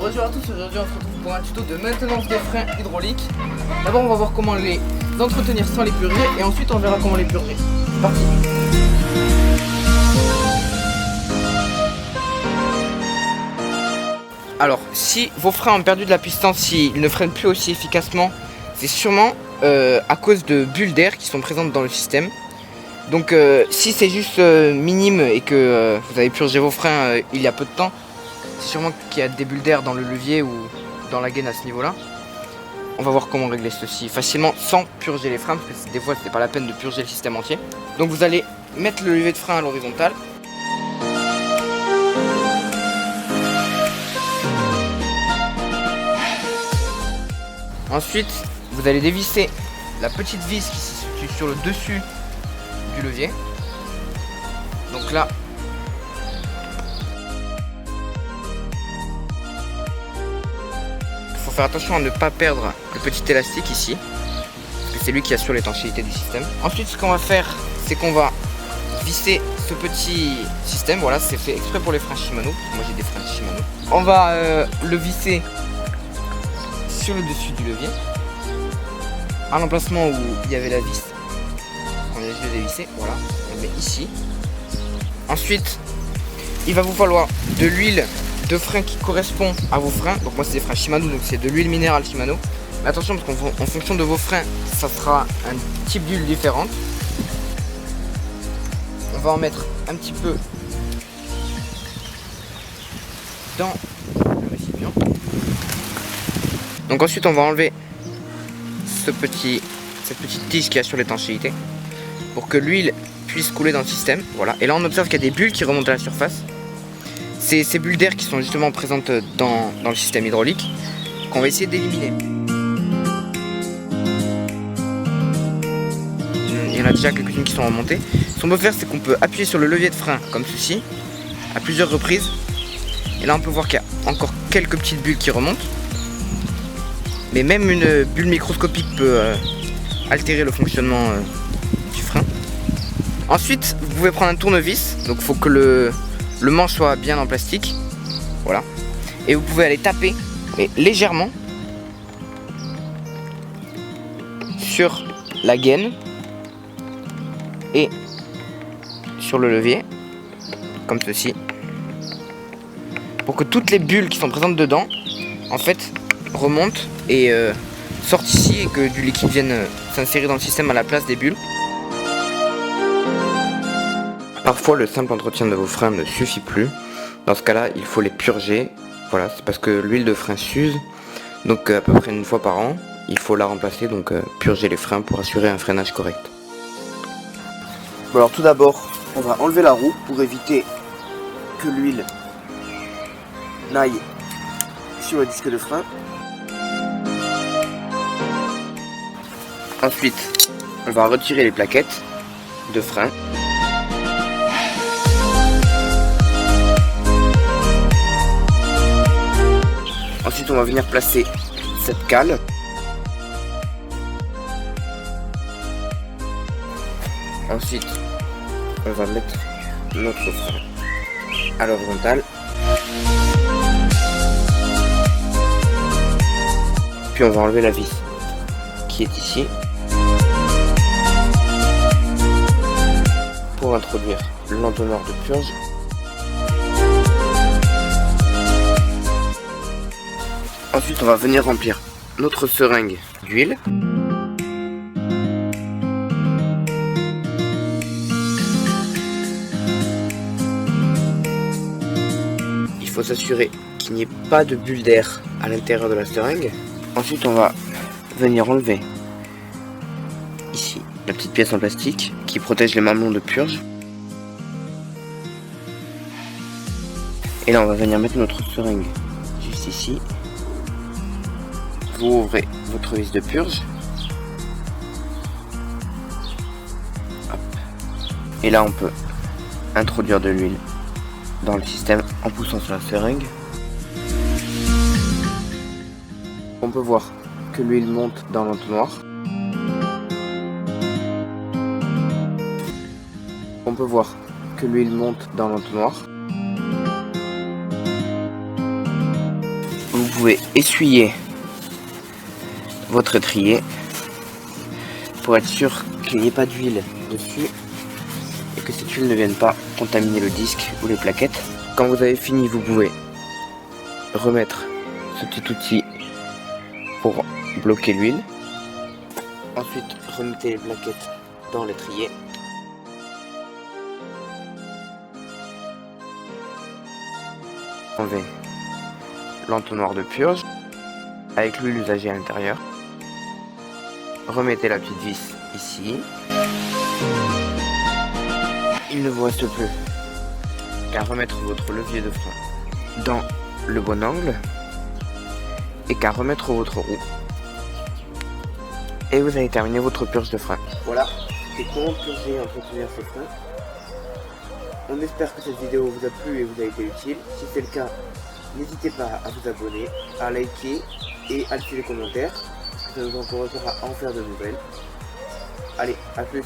Bonjour à tous, aujourd'hui on se retrouve pour un tuto de maintenance des freins hydrauliques. D'abord on va voir comment les entretenir sans les purger et ensuite on verra comment les purger. C'est parti. Alors si vos freins ont perdu de la puissance, s'ils ne freinent plus aussi efficacement, c'est sûrement à cause de bulles d'air qui sont présentes dans le système. Donc si c'est juste minime et que vous avez purgé vos freins il y a peu de temps, c'est sûrement qu'il y a des bulles d'air dans le levier ou dans la gaine à ce niveau-là. On va voir comment régler ceci facilement sans purger les freins, parce que des fois c'est pas la peine de purger le système entier. Donc vous allez mettre le levier de frein à l'horizontale. Ensuite, vous allez dévisser la petite vis qui se situe sur le dessus du levier. Donc là, il faut faire attention à ne pas perdre le petit élastique ici, parce que c'est lui qui assure l'étanchéité du système. Ensuite, ce qu'on va faire, c'est qu'on va visser ce petit système. Voilà, c'est fait exprès pour les freins Shimano. Moi j'ai des freins Shimano. On va le visser sur le dessus du levier, à l'emplacement où il y avait la vis qu'on vient de dévisser. Voilà, on le met ici. Ensuite, il va vous falloir de l'huile de frein qui correspond à vos freins. Donc moi c'est des freins Shimano, donc c'est de l'huile minérale Shimano. Mais attention, parce qu'en fonction de vos freins, ça sera un type d'huile différente. On va en mettre un petit peu dans le récipient. Donc ensuite on va enlever cette petite tige qui assure l'étanchéité pour que l'huile puisse couler dans le système. Voilà. Et là on observe qu'il y a des bulles qui remontent à la surface. C'est ces bulles d'air qui sont justement présentes dans le système hydraulique qu'on va essayer d'éliminer. Il y en a déjà quelques-unes qui sont remontées. Ce qu'on peut faire, c'est qu'on peut appuyer sur le levier de frein comme ceci à plusieurs reprises. Et là on peut voir qu'il y a encore quelques petites bulles qui remontent. Mais même une bulle microscopique peut altérer le fonctionnement du frein. Ensuite, vous pouvez prendre un tournevis. Donc il faut que le manche soit bien en plastique. Voilà. Et vous pouvez aller taper, mais légèrement, sur la gaine et sur le levier, comme ceci, pour que toutes les bulles qui sont présentes dedans, en fait, remontent et sortent ici et que du liquide vienne s'insérer dans le système à la place des bulles. Parfois le simple entretien de vos freins ne suffit plus. Dans ce cas là il faut les purger. Voilà, c'est parce que l'huile de frein s'use. Donc à peu près une fois par an il faut la remplacer. Donc purger les freins pour assurer un freinage correct. Bon, alors tout d'abord on va enlever la roue pour éviter que l'huile n'aille sur le disque de frein. Ensuite on va retirer les plaquettes de frein. Ensuite on va venir placer cette cale. Ensuite on va mettre notre frein à l'horizontale. Puis on va enlever la vis qui est ici pour introduire l'entonnoir de purge. Ensuite on va venir remplir notre seringue d'huile. Il faut s'assurer qu'il n'y ait pas de bulles d'air à l'intérieur de la seringue. Ensuite on va venir enlever ici la petite pièce en plastique qui protège les mamelons de purge. Et là on va venir mettre notre seringue juste ici. Vous ouvrez votre vis de purge. Hop. Et là on peut introduire de l'huile dans le système en poussant sur la seringue. On peut voir que l'huile monte dans l'entonnoir. On peut voir que l'huile monte dans l'entonnoir. Vous pouvez essuyer votre étrier pour être sûr qu'il n'y ait pas d'huile dessus et que cette huile ne vienne pas contaminer le disque ou les plaquettes. Quand vous avez fini, vous pouvez remettre ce petit outil pour bloquer l'huile. Ensuite, remettez les plaquettes dans l'étrier. Enlevez l'entonnoir de purge avec l'huile usagée à l'intérieur. Remettez la petite vis ici. Il ne vous reste plus qu'à remettre votre levier de frein dans le bon angle et qu'à remettre votre roue. Et vous allez terminer votre purge de frein. Voilà, c'est comment purger en continuant ses freins. On espère que cette vidéo vous a plu et vous a été utile. Si c'est le cas, n'hésitez pas à vous abonner, à liker et à laisser des commentaires. Ça nous encouragera à en faire de nouvelles. Allez, à plus.